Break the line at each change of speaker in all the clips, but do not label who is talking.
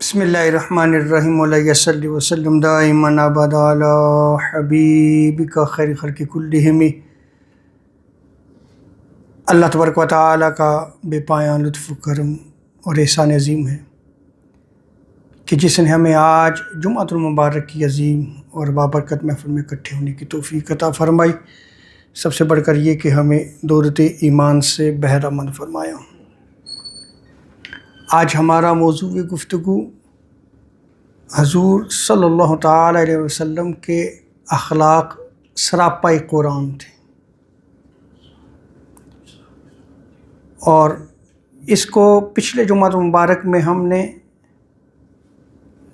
بسم اللہ الرحمن الرحیم علیہ صلی وسلم دائما ابدا علی حبیبک خیر خلق کلہم۔ اللہ تبارک و تعالیٰ کا بے پایاں لطف و کرم اور احسان عظیم ہے کہ جس نے ہمیں آج جمعۃ المبارک کی عظیم اور بابرکت محفل میں اکٹھے ہونے کی توفیق عطا فرمائی۔ سب سے بڑھ کر یہ کہ ہمیں دولت ایمان سے بہرہ مند فرمایا۔ آج ہمارا موضوع گفتگو حضور صلی اللہ تعالیٰ علیہ وسلم کے اخلاق سراپائی قرآن تھے، اور اس کو پچھلے جمعہ مبارک میں ہم نے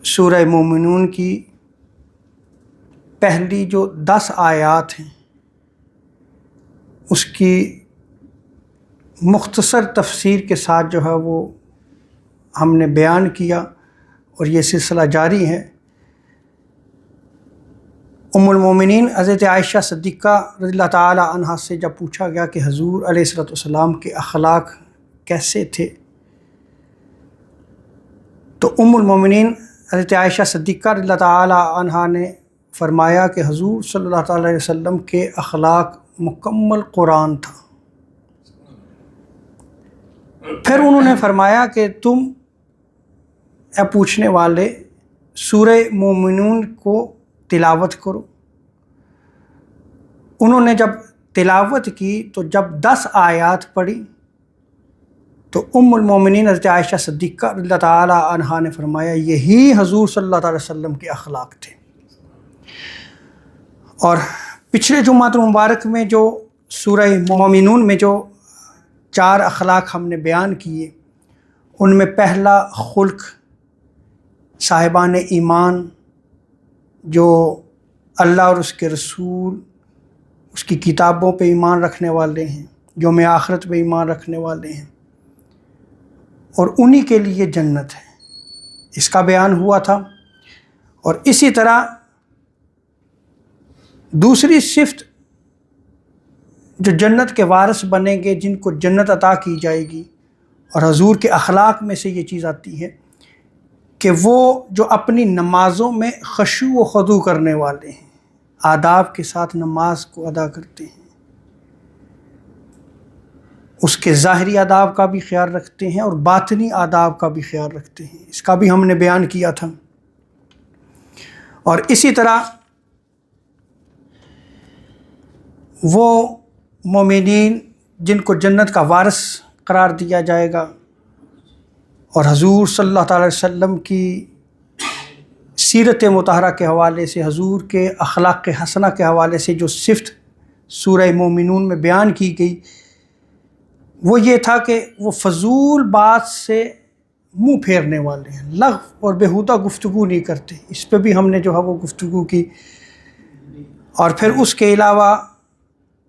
سورہ مومنون کی پہلی جو 10 آیات ہیں اس کی مختصر تفسیر کے ساتھ جو ہے وہ ہم نے بیان کیا، اور یہ سلسلہ جاری ہے۔ ام المومنین حضرت عائشہ صدیقہ رضی اللہ تعالی عنہا سے جب پوچھا گیا کہ حضور علیہ الصلوۃ والسلام کے اخلاق کیسے تھے، تو ام المومنین حضرت عائشہ صدیقہ رضی اللہ تعالی عنہا نے فرمایا کہ حضور صلی اللہ تعالی علیہ وسلم کے اخلاق مکمل قرآن تھا۔ پھر انہوں نے فرمایا کہ تم اے پوچھنے والے سورہ مومنون کو تلاوت کرو۔ انہوں نے جب تلاوت کی تو جب 10 آیات پڑھی تو ام المومنین حضرت عائشہ صدیقہ رضی اللہ تعالی عنہا نے فرمایا یہی حضور صلی اللہ تعالی وسلم کے اخلاق تھے۔ اور پچھلے جمعہ مبارک میں جو سورہ مومنون میں جو 4 اخلاق ہم نے بیان کیے، ان میں پہلا خلق صاحبان ایمان جو اللہ اور اس کے رسول، اس کی کتابوں پہ ایمان رکھنے والے ہیں، یوم آخرت پہ ایمان رکھنے والے ہیں، اور انہی کے لیے جنت ہے، اس کا بیان ہوا تھا۔ اور اسی طرح دوسری صفت جو جنت کے وارث بنیں گے، جن کو جنت عطا کی جائے گی، اور حضور کے اخلاق میں سے یہ چیز آتی ہے کہ وہ جو اپنی نمازوں میں خشوع و خضوع کرنے والے ہیں، آداب کے ساتھ نماز کو ادا کرتے ہیں، اس کے ظاہری آداب کا بھی خیال رکھتے ہیں اور باطنی آداب کا بھی خیال رکھتے ہیں، اس کا بھی ہم نے بیان کیا تھا۔ اور اسی طرح وہ مومنین جن کو جنت کا وارث قرار دیا جائے گا، اور حضور صلی اللہ تعالی وسلم کی سیرت مطہرہ کے حوالے سے، حضور کے اخلاق حسنہ کے حوالے سے جو صفت سورہ مومنون میں بیان کی گئی وہ یہ تھا کہ وہ فضول بات سے منہ پھیرنے والے ہیں، لغو اور بیہودہ گفتگو نہیں کرتے۔ اس پہ بھی ہم نے جو ہے وہ گفتگو کی۔ اور پھر اس کے علاوہ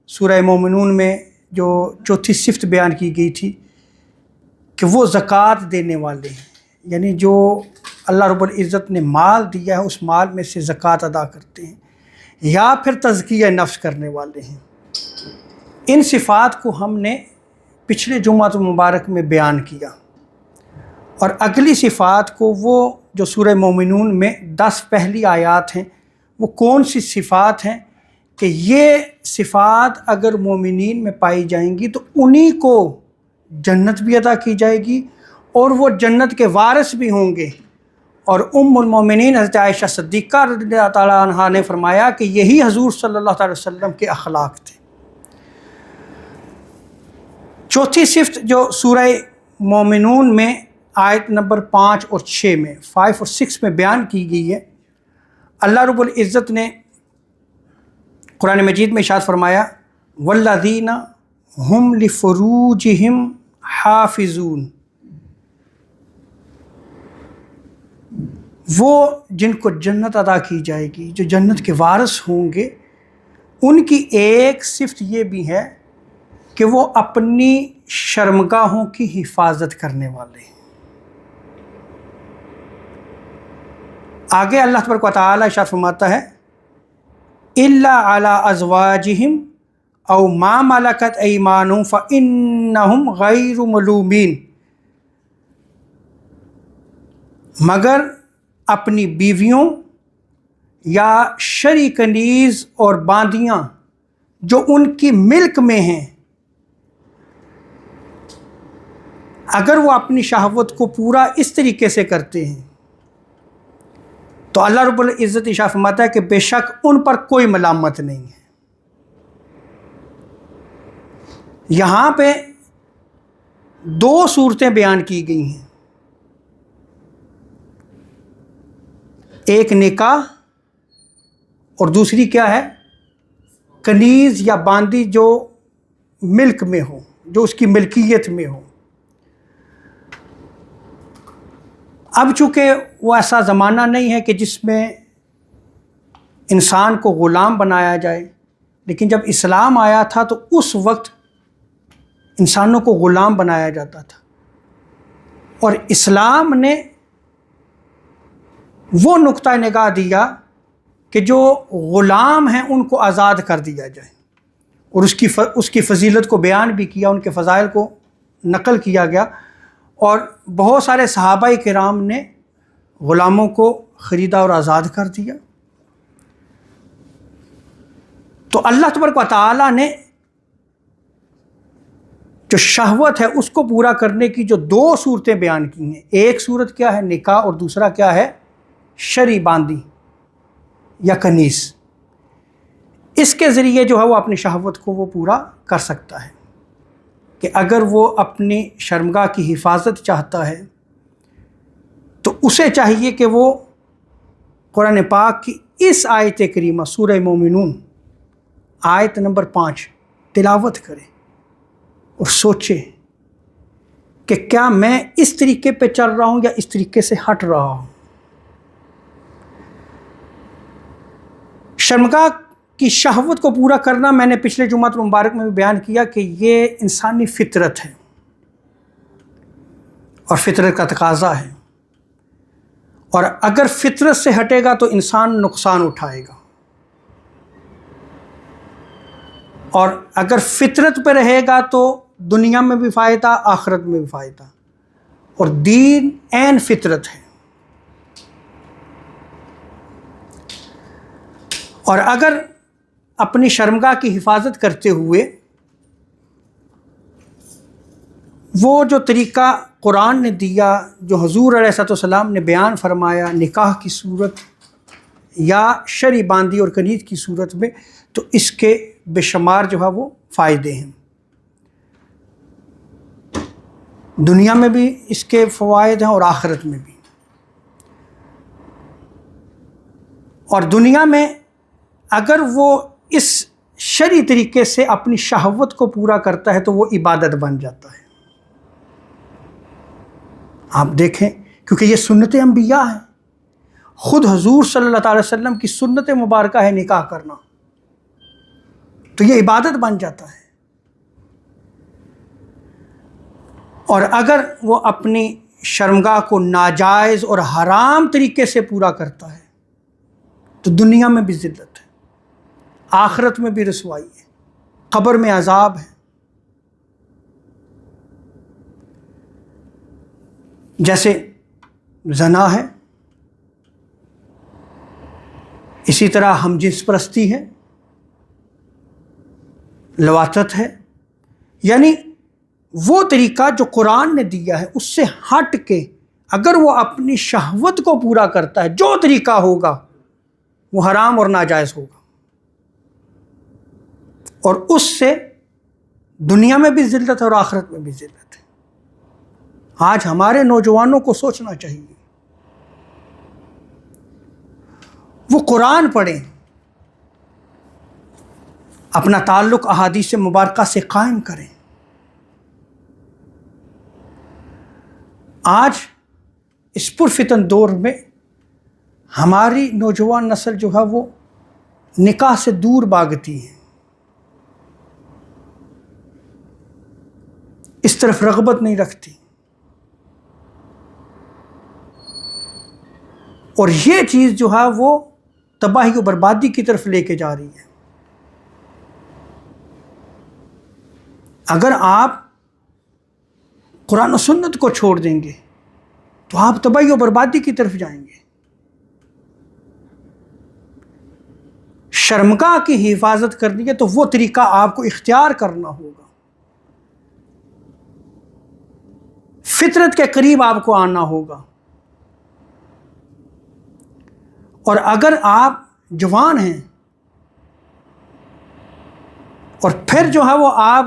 سورہ مومنون میں جو چوتھی صفت بیان کی گئی تھی کہ وہ زکوٰۃ دینے والے ہیں، یعنی جو اللہ رب العزت نے مال دیا ہے اس مال میں سے زکوٰۃ ادا کرتے ہیں، یا پھر تزکیہ نفس کرنے والے ہیں۔ ان صفات کو ہم نے پچھلے جمعہ مبارک میں بیان کیا، اور اگلی صفات کو وہ جو سورہ مومنون میں 10 پہلی آیات ہیں وہ کون سی صفات ہیں کہ یہ صفات اگر مومنین میں پائی جائیں گی تو انہی کو جنت بھی عطا کی جائے گی اور وہ جنت کے وارث بھی ہوں گے۔ اور ام المومنین حضرت عائشہ صدیقہ رضی اللہ تعالی عنہا نے فرمایا کہ یہی حضور صلی اللہ تعالی وسلم کے اخلاق تھے۔ چوتھی صفت جو سورہ مومنون میں آیت نمبر 5 اور 6 میں 5 اور 6 میں بیان کی گئی ہے، اللہ رب العزت نے قرآن مجید میں ارشاد فرمایا والذین ہم لفروجہم حافظون، وہ جن کو جنت عطا کی جائے گی، جو جنت کے وارث ہوں گے، ان کی ایک صفت یہ بھی ہے کہ وہ اپنی شرمگاہوں کی حفاظت کرنے والے ہیں۔ آگے اللہ تبارک و تعالی ارشاد فرماتا ہے الا علی ازواجہم او ما ملکت ایمانہم فانہم غیر ملومین، مگر اپنی بیویوں یا شرعی کنیز اور باندیاں جو ان کی ملک میں ہیں، اگر وہ اپنی شہوت کو پورا اس طریقے سے کرتے ہیں تو اللہ رب العزت ارشاد فرماتا ہے کہ بے شک ان پر کوئی ملامت نہیں ہے۔ یہاں پہ دو صورتیں بیان کی گئی ہیں، ایک نکاح اور دوسری کیا ہے؟ کنیز یا باندی جو ملک میں ہو، جو اس کی ملکیت میں ہو۔ اب چونکہ وہ ایسا زمانہ نہیں ہے کہ جس میں انسان کو غلام بنایا جائے، لیکن جب اسلام آیا تھا تو اس وقت انسانوں کو غلام بنایا جاتا تھا، اور اسلام نے وہ نقطہ نگاہ دیا کہ جو غلام ہیں ان کو آزاد کر دیا جائے، اور اس کی فضیلت کو بیان بھی کیا، ان کے فضائل کو نقل کیا گیا، اور بہت سارے صحابہ کرام نے غلاموں کو خریدا اور آزاد کر دیا۔ تو اللہ تبارک و تعالیٰ نے جو شہوت ہے اس کو پورا کرنے کی جو دو صورتیں بیان کی ہیں، ایک صورت کیا ہے؟ نکاح، اور دوسرا کیا ہے؟ شرعی باندی یا کنیز۔ اس کے ذریعے جو ہے وہ اپنی شہوت کو وہ پورا کر سکتا ہے، کہ اگر وہ اپنی شرمگاہ کی حفاظت چاہتا ہے تو اسے چاہیے کہ وہ قرآن پاک کی اس آیت کریمہ سورہ مومنون آیت نمبر 5 تلاوت کرے اور سوچے کہ کیا میں اس طریقے پہ چل رہا ہوں یا اس طریقے سے ہٹ رہا ہوں۔ شرمگاہ کی شہوت کو پورا کرنا، میں نے پچھلے جمعہ مبارک میں بھی بیان کیا کہ یہ انسانی فطرت ہے اور فطرت کا تقاضا ہے، اور اگر فطرت سے ہٹے گا تو انسان نقصان اٹھائے گا، اور اگر فطرت پہ رہے گا تو دنیا میں بھی فائدہ، آخرت میں بھی فائدہ، اور دین عین فطرت ہے۔ اور اگر اپنی شرمگاہ کی حفاظت کرتے ہوئے وہ جو طریقہ قرآن نے دیا، جو حضور علیہ الصلوۃ والسلام نے بیان فرمایا نکاح کی صورت یا شرعی باندی اور کنیز کی صورت میں، تو اس کے بے شمار جو ہے وہ فائدے ہیں۔ دنیا میں بھی اس کے فوائد ہیں اور آخرت میں بھی۔ اور دنیا میں اگر وہ اس شرعی طریقے سے اپنی شہوت کو پورا کرتا ہے تو وہ عبادت بن جاتا ہے۔ آپ دیکھیں، کیونکہ یہ سنت انبیاء ہے، خود حضور صلی اللہ علیہ وسلم کی سنت مبارکہ ہے نکاح کرنا، تو یہ عبادت بن جاتا ہے۔ اور اگر وہ اپنی شرمگاہ کو ناجائز اور حرام طریقے سے پورا کرتا ہے تو دنیا میں بھی ذلت ہے، آخرت میں بھی رسوائی ہے، قبر میں عذاب ہے۔ جیسے زنا ہے، اسی طرح ہم جنس پرستی ہے، لواطت ہے، یعنی وہ طریقہ جو قرآن نے دیا ہے اس سے ہٹ کے اگر وہ اپنی شہوت کو پورا کرتا ہے، جو طریقہ ہوگا وہ حرام اور ناجائز ہوگا، اور اس سے دنیا میں بھی ذلت ہے اور آخرت میں بھی ذلت ہے۔ آج ہمارے نوجوانوں کو سوچنا چاہیے، وہ قرآن پڑھیں، اپنا تعلق احادیث مبارکہ سے قائم کریں۔ آج اس پرفتن دور میں ہماری نوجوان نسل جو ہے وہ نکاح سے دور بھاگتی ہے، اس طرف رغبت نہیں رکھتی، اور یہ چیز جو ہے وہ تباہی و بربادی کی طرف لے کے جا رہی ہے۔ اگر آپ قرآن و سنت کو چھوڑ دیں گے تو آپ تباہی و بربادی کی طرف جائیں گے۔ شرمگاہ کی حفاظت کرنی ہے تو وہ طریقہ آپ کو اختیار کرنا ہوگا، فطرت کے قریب آپ کو آنا ہوگا۔ اور اگر آپ جوان ہیں اور پھر جو ہے وہ آپ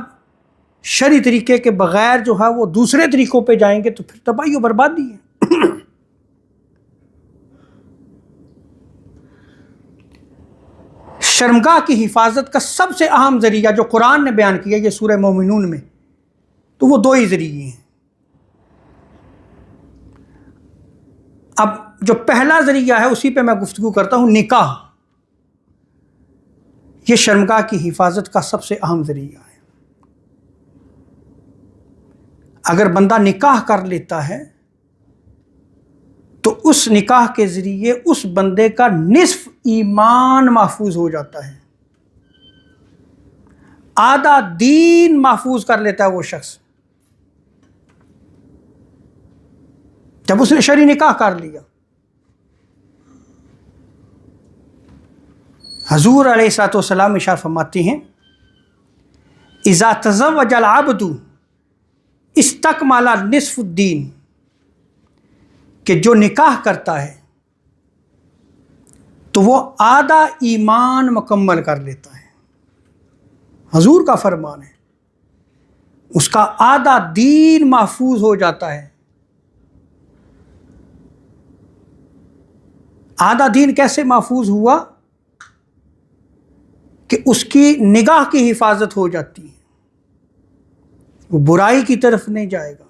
شرعی طریقے کے بغیر جو ہے وہ دوسرے طریقوں پہ جائیں گے تو پھر تباہی و بربادی ہے۔ شرمگاہ کی حفاظت کا سب سے اہم ذریعہ جو قرآن نے بیان کیا یہ سورہ مومنون میں، تو وہ 2 ہی ذریعے ہیں۔ اب جو پہلا ذریعہ ہے اسی پہ میں گفتگو کرتا ہوں، نکاح۔ یہ شرمگاہ کی حفاظت کا سب سے اہم ذریعہ ہے۔ اگر بندہ نکاح کر لیتا ہے تو اس نکاح کے ذریعے اس بندے کا نصف ایمان محفوظ ہو جاتا ہے، آدھا دین محفوظ کر لیتا ہے وہ شخص جب اس نے شرعی نکاح کر لیا۔ حضور علیہ الصلوۃ والسلام ارشاد فرماتے ہیں اذا تزوج العبد استکمل نصف الدین، کہ جو نکاح کرتا ہے تو وہ آدھا ایمان مکمل کر لیتا ہے۔ حضور کا فرمان ہے، اس کا آدھا دین محفوظ ہو جاتا ہے۔ آدھا دین کیسے محفوظ ہوا؟ کہ اس کی نگاہ کی حفاظت ہو جاتی ہے، وہ برائی کی طرف نہیں جائے گا،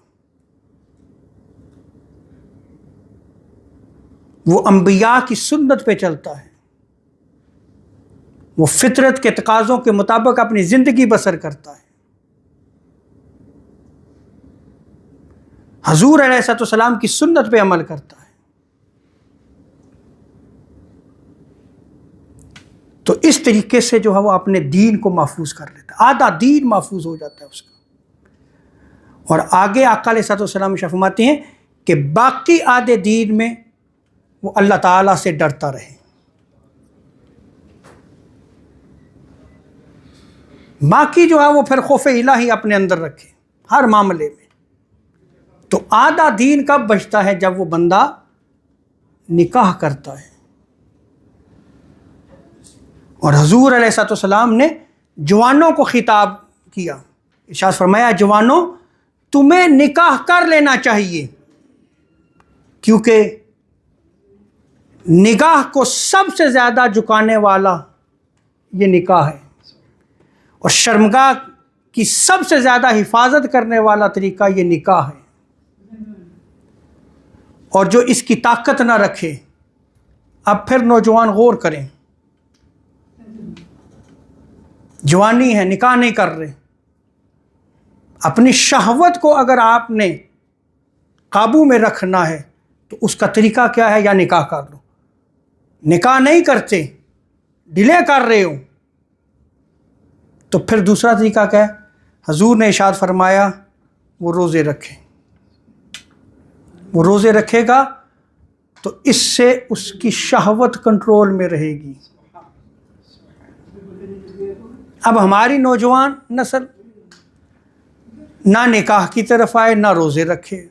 وہ انبیاء کی سنت پہ چلتا ہے، وہ فطرت کے تقاضوں کے مطابق اپنی زندگی بسر کرتا ہے۔ حضور علیہ الصلوۃ والسلام کی سنت پہ عمل کرتا ہے۔ تو اس طریقے سے جو ہے وہ اپنے دین کو محفوظ کر لیتا ہے، آدھا دین محفوظ ہو جاتا ہے اس کا۔ اور آگے آقا علیہ الصلوۃ والسلام فرماتے ہیں کہ باقی آدھے دین میں وہ اللہ تعالیٰ سے ڈرتا رہے۔ باقی جو ہے وہ پھر خوف الہی اپنے اندر رکھے ہر معاملے میں۔ تو آدھا دین کب بچتا ہے؟ جب وہ بندہ نکاح کرتا ہے۔ اور حضور علیہ الصلوۃ والسلام نے جوانوں کو خطاب کیا، ارشاد فرمایا جوانوں تمہیں نکاح کر لینا چاہیے، کیونکہ نگاہ کو سب سے زیادہ جھکانے والا یہ نکاح ہے، اور شرمگاہ کی سب سے زیادہ حفاظت کرنے والا طریقہ یہ نکاح ہے۔ اور جو اس کی طاقت نہ رکھے، اب پھر نوجوان غور کریں، جوانی ہے، نکاح نہیں کر رہے، اپنی شہوت کو اگر آپ نے قابو میں رکھنا ہے تو اس کا طریقہ کیا ہے؟ یا نکاح کر لو۔ نکاح نہیں کرتے، ڈیلے کر رہے ہو، تو پھر دوسرا طریقہ کیا ہے؟ حضور نے ارشاد فرمایا وہ روزے رکھے۔ وہ روزے رکھے گا تو اس سے اس کی شہوت کنٹرول میں رہے گی۔ اب ہماری نوجوان نسل نہ نکاح کی طرف آئے نہ روزے رکھے،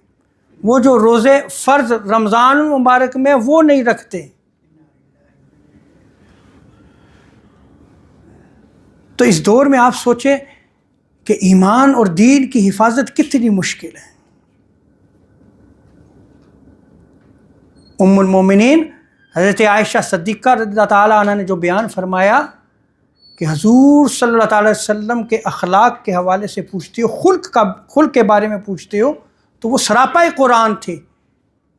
وہ جو روزے فرض رمضان المبارک میں وہ نہیں رکھتے۔ تو اس دور میں آپ سوچیں کہ ایمان اور دین کی حفاظت کتنی مشکل ہے۔ ام المومنین حضرت عائشہ صدیقہ رضی اللہ تعالیٰ عنہ نے جو بیان فرمایا کہ حضور صلی اللہ تعالی وسلم کے اخلاق کے حوالے سے پوچھتے ہو، خلق کے بارے میں پوچھتے ہو، تو وہ سراپا قرآن تھے۔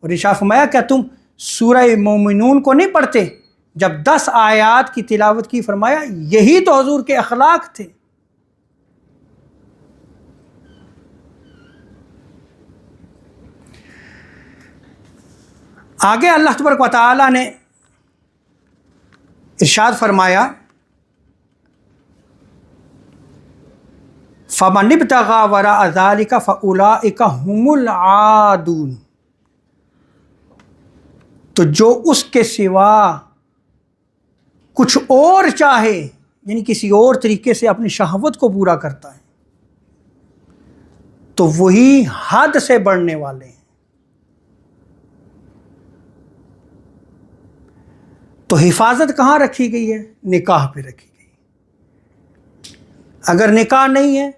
اور ارشاد فرمایا کیا تم سورہ مومنون کو نہیں پڑھتے؟ جب 10 آیات کی تلاوت کی فرمایا یہی تو حضور کے اخلاق تھے۔ آگے اللہ تبارک و تعالی نے ارشاد فرمایا فَمَنِ ابْتَغَىٰ وَرَاءَ ذَٰلِكَ فَأُولَٰئِكَ هُمُ الْعَادُونَ، تو جو اس کے سوا کچھ اور چاہے، یعنی کسی اور طریقے سے اپنی شہوت کو پورا کرتا ہے، تو وہی حد سے بڑھنے والے ہیں۔ تو حفاظت کہاں رکھی گئی ہے؟ نکاح پہ رکھی گئی۔ اگر نکاح نہیں ہے،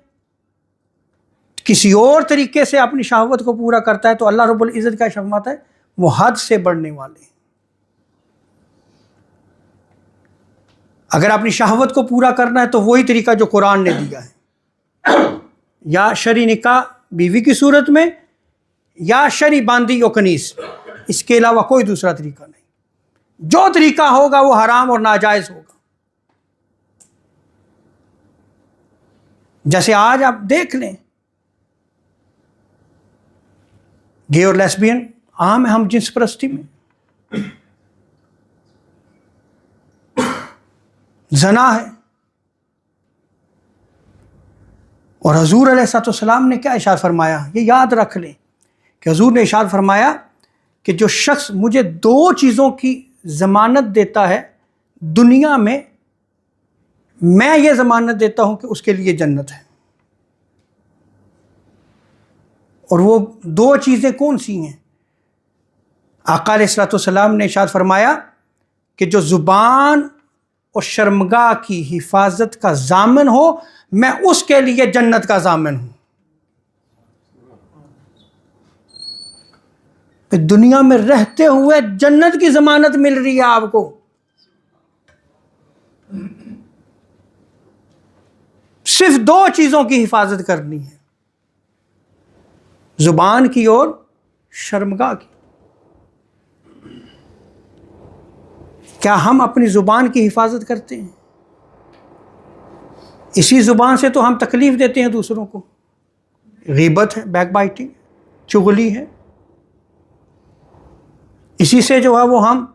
کسی اور طریقے سے اپنی شہوت کو پورا کرتا ہے، تو اللہ رب العزت کا فرماتا ہے وہ حد سے بڑھنے والے ہیں۔ اگر اپنی شہوت کو پورا کرنا ہے تو وہی طریقہ جو قرآن نے دیا ہے، یا شرعی نکاح بیوی کی صورت میں، یا شرعی باندی و کنیز، اس کے علاوہ کوئی دوسرا طریقہ نہیں۔ جو طریقہ ہوگا وہ حرام اور ناجائز ہوگا۔ جیسے آج آپ دیکھ لیں، گے اور لیسبین عام ہے ہم جنس پرستی میں، زنا ہے۔ اور حضور علیہ الصلوۃ والسلام نے کیا ارشاد فرمایا؟ یہ یاد رکھ لیں کہ حضور نے ارشاد فرمایا کہ جو شخص مجھے 2 چیزوں کی ضمانت دیتا ہے دنیا میں یہ ضمانت دیتا ہوں کہ اس کے لیے جنت ہے۔ اور وہ 2 چیزیں کون سی ہیں؟ آقا علیہ الصلوۃ والسلام نے ارشاد فرمایا کہ جو زبان اور شرمگاہ کی حفاظت کا ضامن ہو، میں اس کے لیے جنت کا ضامن ہوں۔ کہ دنیا میں رہتے ہوئے جنت کی ضمانت مل رہی ہے آپ کو۔ صرف 2 چیزوں کی حفاظت کرنی ہے، زبان کی اور شرمگاہ کی۔ کیا ہم اپنی زبان کی حفاظت کرتے ہیں؟ اسی زبان سے تو ہم تکلیف دیتے ہیں دوسروں کو۔ غیبت ہے، بیک بائٹنگ، چغلی ہے، اسی سے جو ہے وہ ہم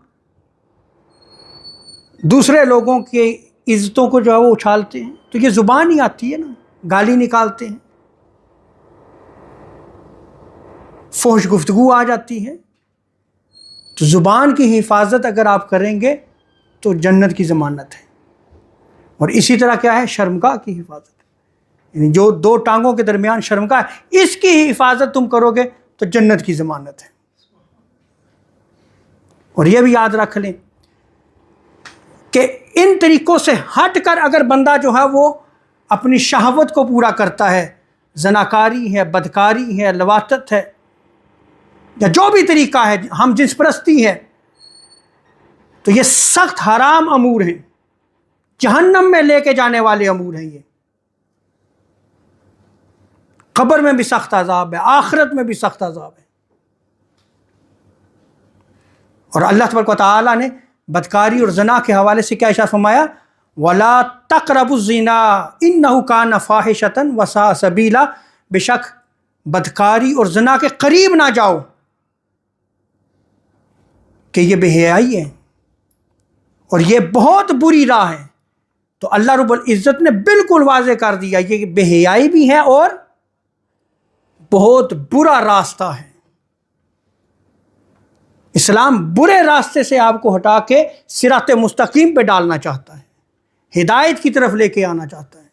دوسرے لوگوں کی عزتوں کو جو ہے وہ اچھالتے ہیں۔ تو یہ زبان ہی آتی ہے نا، گالی نکالتے ہیں، فحش گفتگو آ جاتی ہے۔ تو زبان کی حفاظت اگر آپ کریں گے تو جنت کی ضمانت ہے۔ اور اسی طرح کیا ہے؟ شرمگاہ کی حفاظت، یعنی جو 2 ٹانگوں کے درمیان شرمگاہ ہے، اس کی حفاظت تم کرو گے تو جنت کی ضمانت ہے۔ اور یہ بھی یاد رکھ لیں کہ ان طریقوں سے ہٹ کر اگر بندہ جو ہے وہ اپنی شہوت کو پورا کرتا ہے، زناکاری ہے، بدکاری ہے، لواطت ہے، یا جو بھی طریقہ ہے، ہم جنس پرستی ہے، تو یہ سخت حرام امور ہیں، جہنم میں لے کے جانے والے امور ہیں۔ یہ قبر میں بھی سخت عذاب ہے، آخرت میں بھی سخت عذاب ہے۔ اور اللہ تبارک و تعالیٰ نے بدکاری اور زنا کے حوالے سے کیا ارشاد فرمایا؟ وَلَا تَقْرَبُوا الزِّنَا إِنَّهُ كَانَ فَاحِشَةً وَسَاءَ سَبِيلًا، بے شک بدکاری اور زنا کے قریب نہ جاؤ کہ یہ بے حیائی ہے اور یہ بہت بری راہ ہے۔ تو اللہ رب العزت نے بالکل واضح کر دیا یہ بے حیائی بھی ہے اور بہت برا راستہ ہے۔ اسلام برے راستے سے آپ کو ہٹا کے صراط مستقیم پہ ڈالنا چاہتا ہے، ہدایت کی طرف لے کے آنا چاہتا ہے،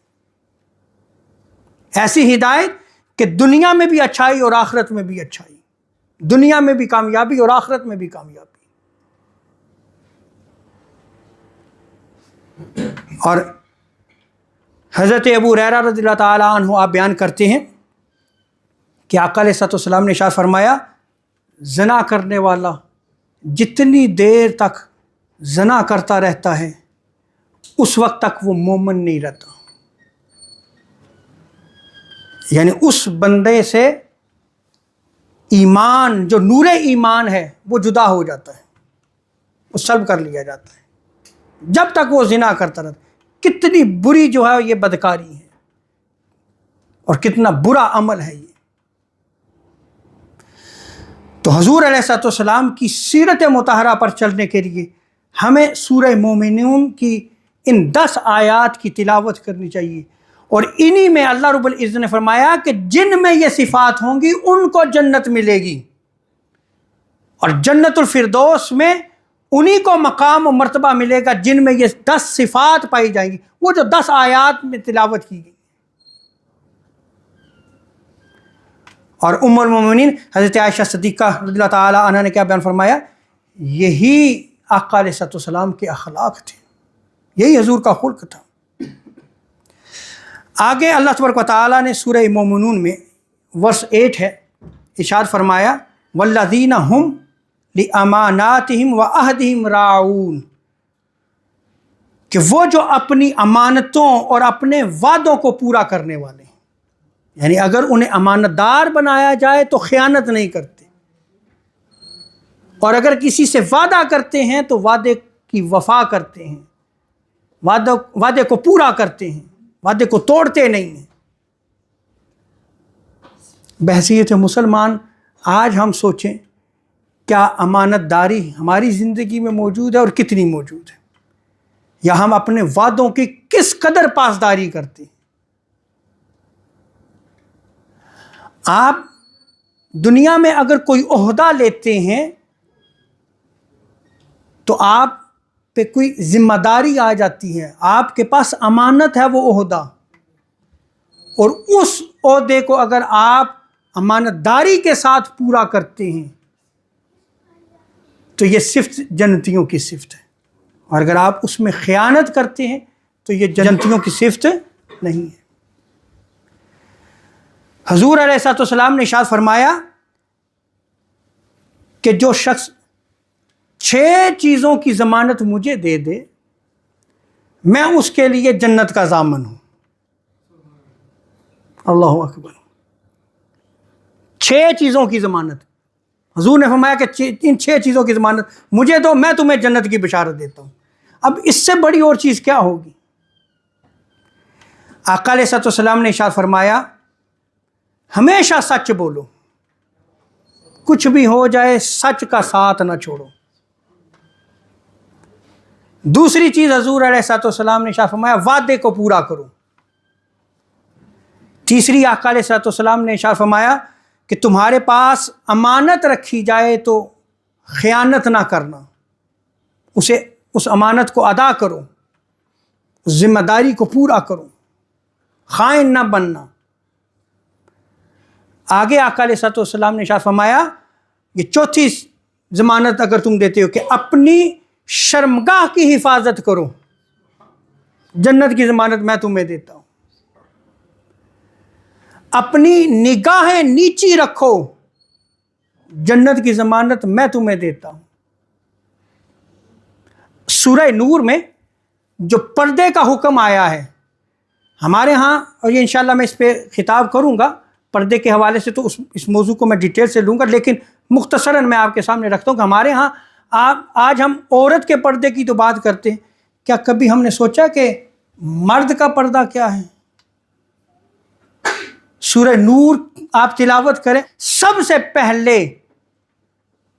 ایسی ہدایت کہ دنیا میں بھی اچھائی اور آخرت میں بھی اچھائی، دنیا میں بھی کامیابی اور آخرت میں بھی کامیابی۔ اور حضرت ابو ہریرہ رضی اللہ تعالیٰ عنہ آپ بیان کرتے ہیں کہ آقا علیہ الصلوۃ والسلام نے ارشاد فرمایا، زنا کرنے والا جتنی دیر تک زنا کرتا رہتا ہے اس وقت تک وہ مومن نہیں رہتا، یعنی اس بندے سے ایمان، جو نور ایمان ہے، وہ جدا ہو جاتا ہے، وہ سلب کر لیا جاتا ہے جب تک وہ زنا کرتا رہتا ہے۔ کتنی بری جو ہے یہ بدکاری ہے اور کتنا برا عمل ہے یہ۔ تو حضور علیہ الصلوۃ والسلام کی سیرت مطہرہ پر چلنے کے لیے ہمیں سورہ مومنون کی ان 10 آیات کی تلاوت کرنی چاہیے، اور انہی میں اللہ رب العزت نے فرمایا کہ جن میں یہ صفات ہوں گی ان کو جنت ملے گی، اور جنت الفردوس میں انہی کو مقام و مرتبہ ملے گا جن میں یہ 10 صفات پائی جائیں گی، وہ جو 10 آیات میں تلاوت کی گئی۔ اور ام المومنین حضرت عائشہ صدیقہ رضی اللہ تعالیٰ عنہ نے کیا بیان فرمایا؟ یہی آقا علیہ السلام کے اخلاق تھے، یہی حضور کا خلق تھا۔ آگے اللہ تبارک و تعالیٰ نے سورہ مومنون میں ورس 8 ہے، ارشاد فرمایا والذین ہم لاماناتہم وعہدہم راعون، کہ وہ جو اپنی امانتوں اور اپنے وعدوں کو پورا کرنے والے ہیں، یعنی اگر انہیں امانت دار بنایا جائے تو خیانت نہیں کرتے، اور اگر کسی سے وعدہ کرتے ہیں تو وعدے کی وفا کرتے ہیں، وعدے کو پورا کرتے ہیں، وعدے کو توڑتے نہیں ہیں۔ بحیثیت مسلمان آج ہم سوچیں کیا امانت داری ہماری زندگی میں موجود ہے اور کتنی موجود ہے، یا ہم اپنے وعدوں کی کس قدر پاسداری کرتے ہیں۔ آپ دنیا میں اگر کوئی عہدہ لیتے ہیں تو آپ پہ کوئی ذمہ داری آ جاتی ہے، آپ کے پاس امانت ہے وہ عہدہ، اور اس عہدے کو اگر آپ امانت داری کے ساتھ پورا کرتے ہیں تو یہ صفت جنتیوں کی صفت ہے، اور اگر آپ اس میں خیانت کرتے ہیں تو یہ جنتیوں کی صفت نہیں ہے۔ حضور علیہ السلام نے ارشاد فرمایا کہ جو شخص 6 چیزوں کی ضمانت مجھے دے دے میں اس کے لیے جنت کا ضامن ہوں۔ اللہ اکبر، 6 چیزوں کی ضمانت حضور نے فرمایا کہ ان 6 چیزوں کی ضمانت مجھے دو، میں تمہیں جنت کی بشارت دیتا ہوں۔ اب اس سے بڑی اور چیز کیا ہوگی؟ آقا علیہ السلام نے ارشاد فرمایا ہمیشہ سچ بولو، کچھ بھی ہو جائے سچ کا ساتھ نہ چھوڑو۔ دوسری چیز حضور علیہ السلام نے ارشاد فرمایا وعدے کو پورا کرو۔ تیسری آقا علیہ السلام نے ارشاد فرمایا کہ تمہارے پاس امانت رکھی جائے تو خیانت نہ کرنا، اس امانت کو ادا کرو، اس ذمہ داری کو پورا کرو، خائن نہ بننا۔ آگے آقا علیہ السلام نے ارشاد فرمایا یہ چوتھی ضمانت اگر تم دیتے ہو کہ اپنی شرمگاہ کی حفاظت کرو، جنت کی ضمانت میں تمہیں دیتا ہوں۔ اپنی نگاہیں نیچی رکھو، جنت کی ضمانت میں تمہیں دیتا ہوں۔ سورہ نور میں جو پردے کا حکم آیا ہے ہمارے ہاں، اور یہ انشاءاللہ میں اس پہ خطاب کروں گا پردے کے حوالے سے، تو اس موضوع کو میں ڈیٹیل سے لوں گا، لیکن مختصراً میں آپ کے سامنے رکھتا ہوں کہ ہمارے ہاں آج ہم عورت کے پردے کی تو بات کرتے ہیں، کیا کبھی ہم نے سوچا کہ مرد کا پردہ کیا ہے؟ سورہ نور آپ تلاوت کریں، سب سے پہلے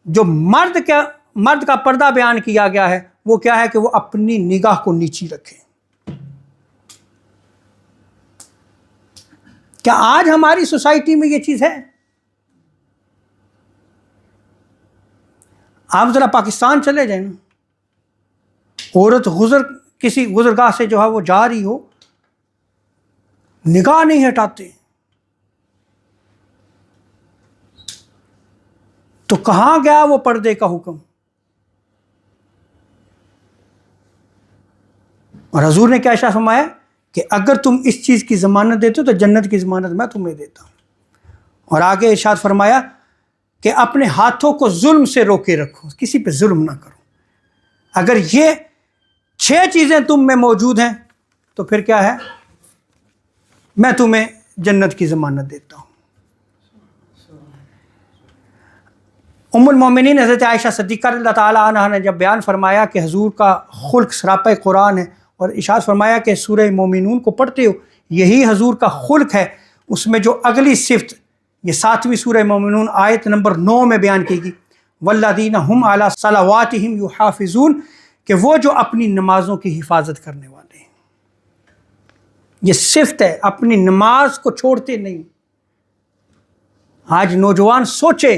جو مرد کا پردہ بیان کیا گیا ہے وہ کیا ہے کہ وہ اپنی نگاہ کو نیچی رکھے۔ کیا آج ہماری سوسائٹی میں یہ چیز ہے؟ آپ ذرا پاکستان چلے جائیں نا، عورت کسی گزرگاہ سے جو ہے وہ جا رہی ہو، نگاہ نہیں ہٹاتے، تو کہاں گیا وہ پردے کا حکم؟ اور حضور نے کیا ارشاد فرمایا کہ اگر تم اس چیز کی ضمانت دیتے ہو تو جنت کی ضمانت میں تمہیں دیتا ہوں۔ اور آگے ارشاد فرمایا کہ اپنے ہاتھوں کو ظلم سے روکے رکھو، کسی پہ ظلم نہ کرو۔ اگر یہ 6 چیزیں تم میں موجود ہیں تو پھر کیا ہے؟ میں تمہیں جنت کی ضمانت دیتا ہوں۔ ام المومنین حضرت عائشہ صدیقہ رضی اللہ تعالیٰ عنہ نے جب بیان فرمایا کہ حضور کا خلق سراپا قرآن ہے، اور ارشاد فرمایا کہ سورہ مومنون کو پڑھتے ہو یہی حضور کا خلق ہے، اس میں جو اگلی صفت یہ 7ویں سورہ مومنون آیت نمبر 9 میں بیان کی گئی، والذین ہم علی صلواتہم یحافظون، کہ وہ جو اپنی نمازوں کی حفاظت کرنے والے ہیں۔ یہ صفت ہے، اپنی نماز کو چھوڑتے نہیں۔ آج نوجوان سوچے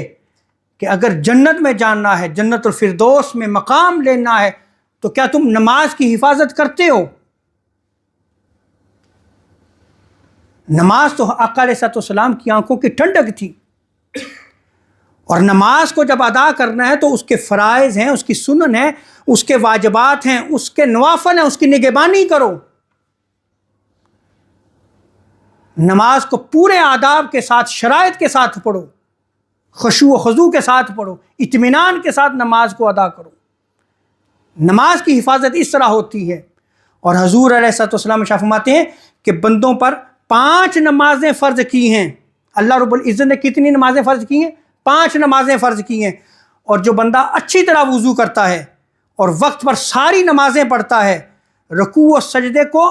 کہ اگر جنت میں جاننا ہے، جنت الفردوس میں مقام لینا ہے، تو کیا تم نماز کی حفاظت کرتے ہو؟ نماز تو آقا علیہ السلام کی آنکھوں کی ٹھنڈک تھی، اور نماز کو جب ادا کرنا ہے تو اس کے فرائض ہیں، اس کی سنن ہیں، اس کے واجبات ہیں، اس کے نوافل ہیں، اس کی نگہبانی کرو۔ نماز کو پورے آداب کے ساتھ، شرائط کے ساتھ پڑھو، خشوع و خضوع کے ساتھ پڑھو، اطمینان کے ساتھ نماز کو ادا کرو۔ نماز کی حفاظت اس طرح ہوتی ہے، اور حضور علیہ السلام ارشاد فرماتے ہیں کہ بندوں پر 5 نمازیں فرض کی ہیں۔ اللہ رب العزت نے کتنی نمازیں فرض کی ہیں؟ 5 نمازیں فرض کی ہیں۔ اور جو بندہ اچھی طرح وضو کرتا ہے اور وقت پر ساری نمازیں پڑھتا ہے، رکوع و سجدے کو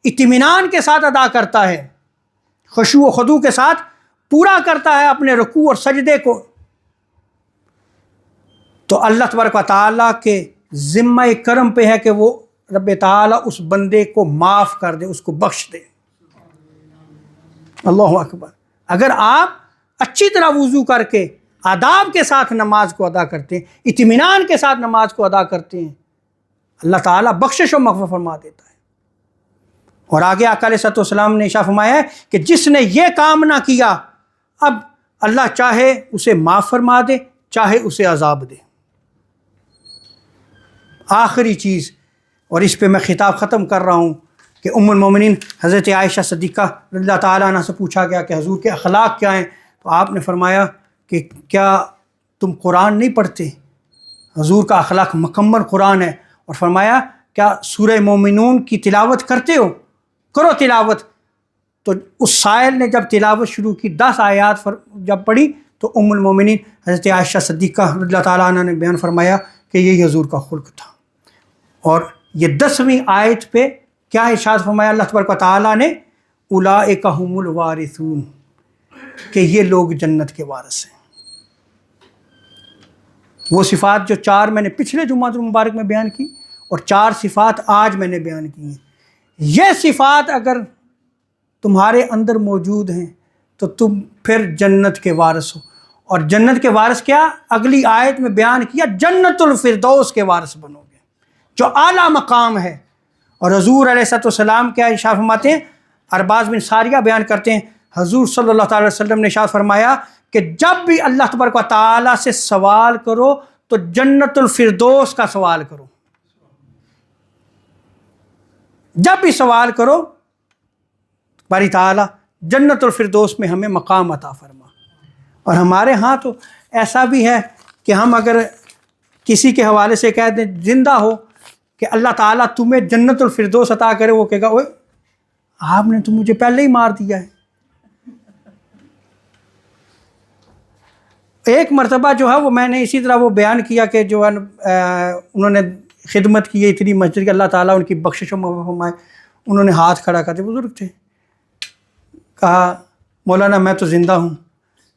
اطمینان کے ساتھ ادا کرتا ہے، خشوع و خضوع کے ساتھ پورا کرتا ہے اپنے رکوع اور سجدے کو، تو اللہ تبارک و تعالیٰ کے ذمہ کرم پہ ہے کہ وہ رب تعالیٰ اس بندے کو معاف کر دے، اس کو بخش دے۔ اللہ اکبر۔ اگر آپ اچھی طرح وضو کر کے آداب کے ساتھ نماز کو ادا کرتے ہیں، اطمینان کے ساتھ نماز کو ادا کرتے ہیں، اللہ تعالیٰ بخشش و مغفرت فرما دیتا ہے۔ اور آگے آقا علیہ السلام نے ارشاد فرمایا ہے کہ جس نے یہ کام نہ کیا، اب اللہ چاہے اسے معاف فرما دے، چاہے اسے عذاب دے۔ آخری چیز، اور اس پہ میں خطاب ختم کر رہا ہوں، کہ ام المومنین حضرت عائشہ صدیقہ رضی اللہ تعالیٰ عنہ سے پوچھا گیا کہ حضور کے اخلاق کیا ہیں، تو آپ نے فرمایا کہ کیا تم قرآن نہیں پڑھتے؟ حضور کا اخلاق مکمل قرآن ہے، اور فرمایا کیا سورہ مومنون کی تلاوت کرتے ہو؟ کرو تلاوت۔ تو اس سائل نے جب تلاوت شروع کی، 10 آیات جب پڑھی، تو ام المومنین حضرت عائشہ صدیقہ رضی اللہ تعالیٰ عنہ نے بیان فرمایا کہ یہی حضور کا خلق تھا۔ اور یہ 10ویں آیت پہ کیا ارشاد فرمایا اللہ تبارک و تعالیٰ نے؟ اولئک ھم الوارثون، کہ یہ لوگ جنت کے وارث ہیں۔ وہ صفات جو 4 میں نے پچھلے جمعہ مبارک میں بیان کی، اور 4 صفات آج میں نے بیان کی ہیں، یہ صفات اگر تمہارے اندر موجود ہیں تو تم پھر جنت کے وارث ہو۔ اور جنت کے وارث کیا؟ اگلی آیت میں بیان کیا، جنت الفردوس کے وارث بنو گے، جو اعلیٰ مقام ہے۔ اور حضور علیہ السلام کیا ارشاد فرماتے ہیں؟ ارباز بن ساریہ بیان کرتے ہیں، حضور صلی اللہ تعالی وسلم نے ارشاد فرمایا کہ جب بھی اللہ تبارک و تعالیٰ سے سوال کرو تو جنت الفردوس کا سوال کرو۔ جب بھی سوال کرو باری تعالیٰ جنت الفردوس میں ہمیں مقام عطا فرما۔ اور ہمارے ہاں تو ایسا بھی ہے کہ ہم اگر کسی کے حوالے سے کہہ دیں زندہ ہو کہ اللہ تعالیٰ تمہیں جنت الفردوس عطا کرے، وہ کہے گا اوے آپ نے تو مجھے پہلے ہی مار دیا ہے۔ ایک مرتبہ جو ہے وہ میں نے اسی طرح وہ بیان کیا کہ جو ہے انہوں نے خدمت کی ہے اتنی مسجد کہ اللہ تعالیٰ ان کی بخشش و مغفرت فرمائے، انہوں نے ہاتھ کھڑا کرتے، بزرگ تھے، کہا مولانا میں تو زندہ ہوں۔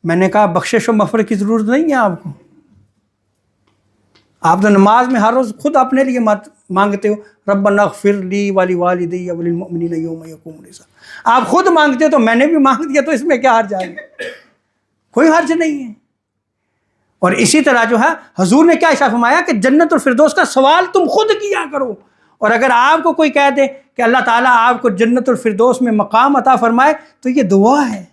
میں نے کہا بخشش و مغفرت کی ضرورت نہیں ہے آپ کو، آپ تو نماز میں ہر روز خود اپنے لیے مانگتے ہو، ربنا اغفر لی ولوالدی وللمؤمنین یوم یقوم الحساب۔ آپ خود مانگتے ہو تو میں نے بھی مانگ دیا، تو اس میں کیا حرج ہے؟ کوئی حرج نہیں ہے۔ اور اسی طرح جو ہے حضور نے کیا ارشاد فرمایا کہ جنت الفردوس کا سوال تم خود کیا کرو۔ اور اگر آپ کو کوئی کہہ دے کہ اللہ تعالیٰ آپ کو جنت الفردوس میں مقام عطا فرمائے تو یہ دعا ہے،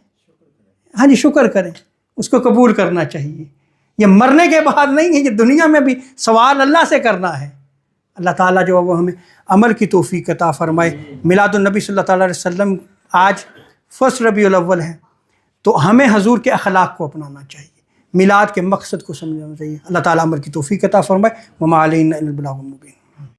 ہاں جی، شکر کریں، اس کو قبول کرنا چاہیے۔ یہ مرنے کے بعد نہیں ہے، یہ دنیا میں بھی سوال اللہ سے کرنا ہے۔ اللہ تعالیٰ جو ہے وہ ہمیں عمل کی توفیق عطا فرمائے۔ میلاد النبی صلی اللہ تعالیٰ علیہ وسلم آج 1 ربیع الاول ہے، تو ہمیں حضور کے اخلاق کو اپنانا چاہیے، میلاد کے مقصد کو سمجھنا چاہیے۔ اللہ تعالیٰ عمل کی توفیق عطا فرمائے۔ وما علینا الا البلاغ المبین۔